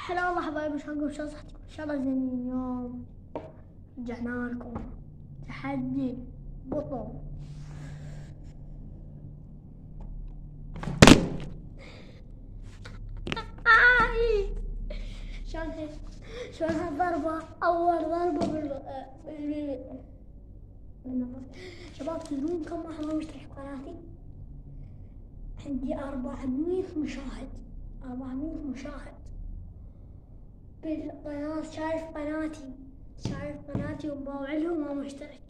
هلا والله حبايبي، شلونكم؟ شلون صحتكم؟ ان شاء الله زينين. اليوم رجعنا لكم تحدي بطل. شلون هيك؟ شلون هالضربة؟ أول ضربة بالنظر. شباب تدرون كم واحد ما مشترك بقناتي؟ عندي 400 مشاهد. 400 مشاهد بالقناة. شايف قناتي ومباوعلهم ما مشترك.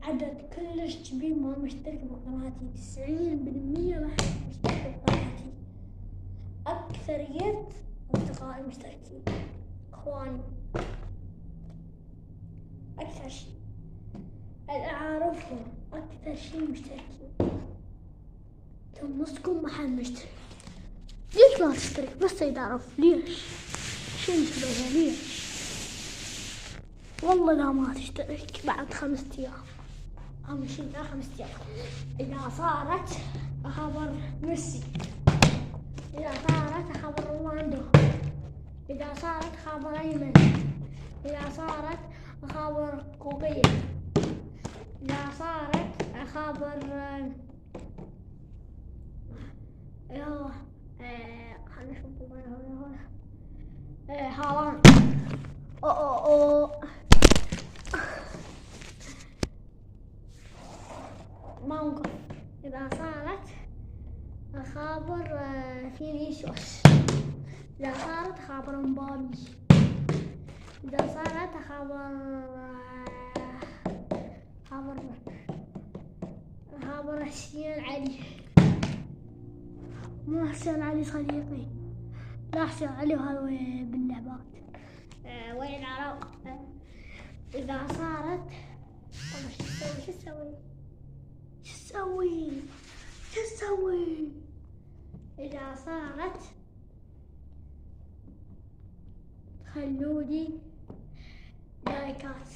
عدد كلش كبير ما مشترك بقناتي. 90% ما حد مشترك بقناتي. أكثرية أصدقائي مشتركين، إخواني أكثر شي، اللي أعرفهم أكثر شي مشتركين. ثم نصكم ما حد مشترك. ليش ما تشترك؟ بس إذا أعرف ليش. شو مسويها ليش؟ والله لا ما تشترك بعد 5 أيام. أهم شي لا 5 أيام. إذا صارت أخبر ميسي، إذا صارت أخبر رونالدو، إذا صارت أخبر أيمن، إذا صارت أخبر كوبية، إذا صارت أخبر خلنا نشوف هالاند. ما نقول. إذا صارت أخبر فينيسيوس، إذا صارت أخبر مبابي، إذا صارت أخبر حسين علي. مو حسين علي صديقي، لا حسين علي وهذا باللعبات. وين العراق. إذا صارت شو تسوي؟ إذا صارت خلولي لايكات،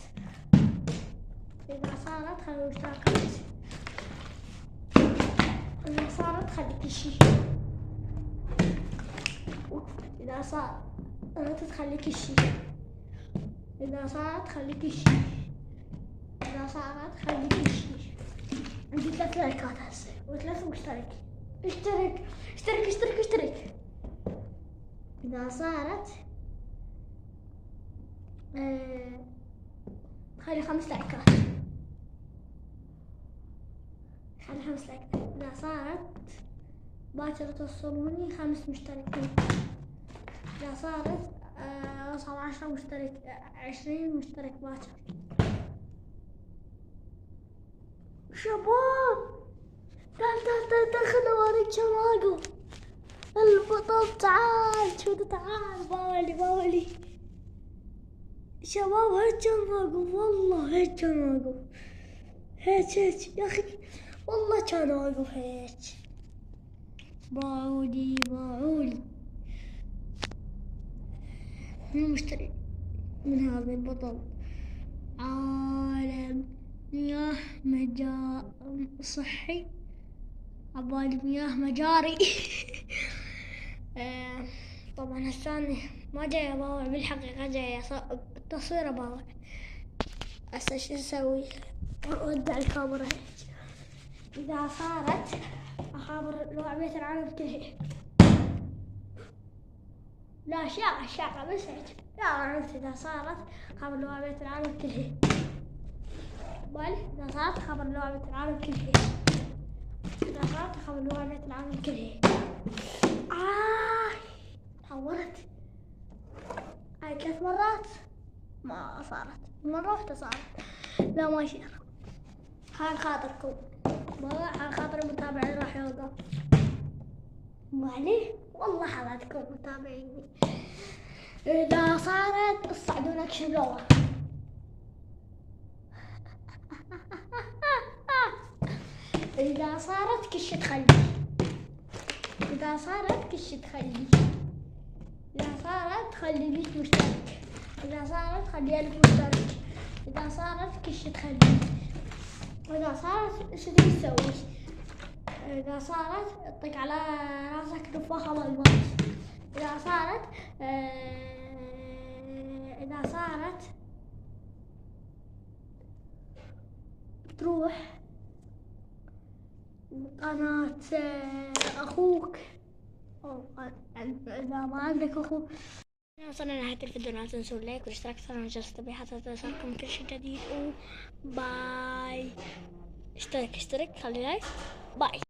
إذا صارت خلولي اشتراكات، إذا صارت خليك شي، إذا صارت خليك شي، إذا صارت خليك شي، إذا صارت خليك شي. عندي 3 لايكات هسه و3 مشترك. اشترك. إذا صارت خلي 5 لايكات. إذا صارت باكر توصلوني 5 مشتركين. إذا صارت أوصل 10 مشترك، 20 مشترك باكر. شباب تعال خلنا اوريك شلون واقف البطل. تعال شوفوا، تعال باولي شباب. هيك كان واقف، والله هيك كان واقف. هيك يا اخي، والله كان واقف هيك. باولي مو مشتري من هذا البطل. عالم مياه صحي، عبالي مياه مجاري. طبعا هسه ما جاي أباوع بالحقيقة، جاي تصوير أباوع. هسه شو نسوي؟ أودع الكاميرا هيك. إذا صارت أخابر لعبة العالم كلها. لا شاقة بس هيك. لا عرفت. إذا صارت أخابر لعبة العالم كلها. إذا صارت خبر لعبة العالم كلها. إذا صارت خبر لعبة العالم كلها. حورت هاي 3 مرات ما صارت. مرة واحدة صارت. لا ما يصير. حال خاطركم، حال خاطر المتابعين راح يوقف. مو عليه والله حالاتكم متابعيني. إذا صارت تصعدون أكشن لور. إذا صارت كشة خلي، إذا صارت كشة خلي، إذا صارت خلي 100 مشترك، إذا صارت خلي 1000 مشترك، إذا صارت كشة خلي، إذا صارت شو تسوي؟ إذا صارت اطق على راسك نفاخة بالماء. إذا صارت تروح قناة أخوك، أو إذا ما عندك أخو. وصلنا لنهاية الفيديو، لا تنسوا اللايك والاشتراك في القناة وجرس التنبيهات حتى توصلكم كل شيء جديد. وباي. اشترك خلي لايك. باي.